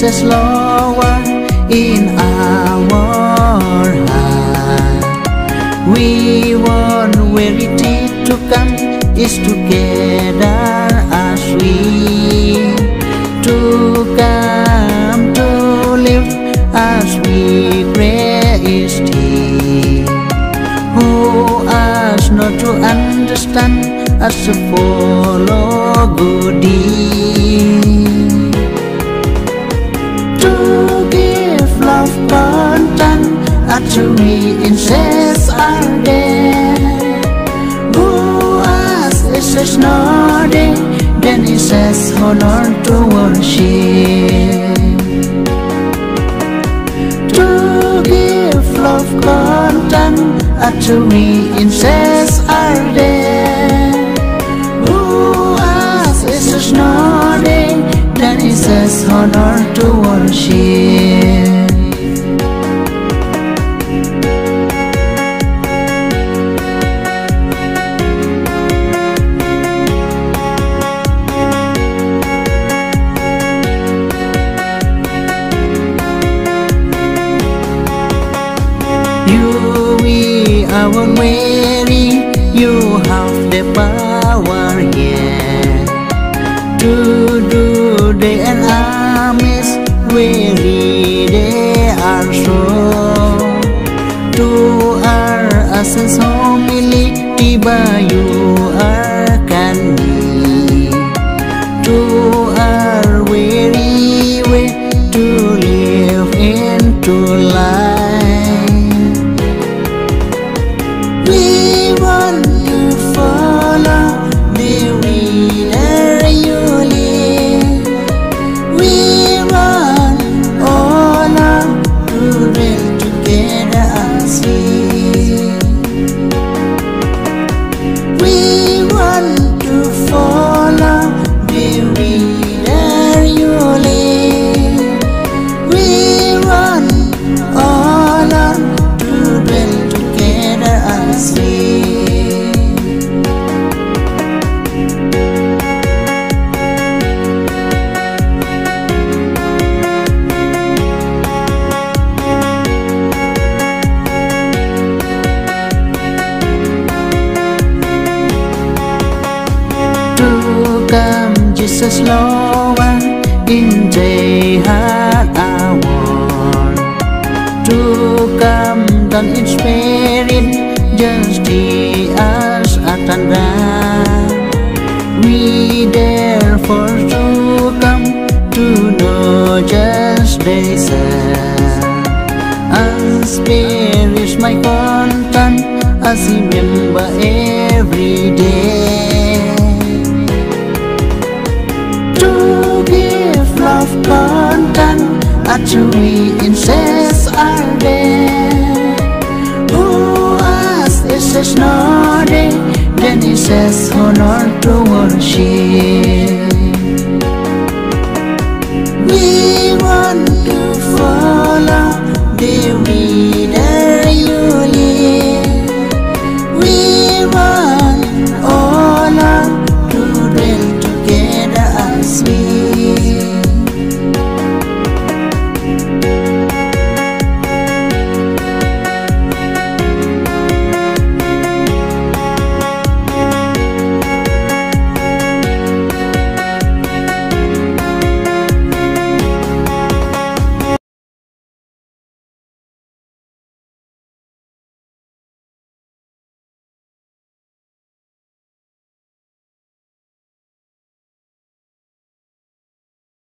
Jesus Lord in our heart. We want verity to come is together as we to come to live as we praise Thee. Who us not to understand as to follow good deed, to give love content unto we incest are there. Who us is nothing, then it says honor to worship. To give love content unto we incest are there. Who us is nothing, then it says honor to worship. You, we are one weary, you have the power here to do the armies weary they are so. To our essence humility by you are can be. To our weary way to live into life. We want to follow the winner you lead. We want all to dwell together as we. We want to follow the winner you lead. We want all to dwell together as we. To come Jesus Lord in the heart hour. To come down in spirit just as Atanda. We therefore to come to know just the same. And spirit my content as remember every day. To give love content unto we incest are there. Who us is nothing, then it says honor to worship.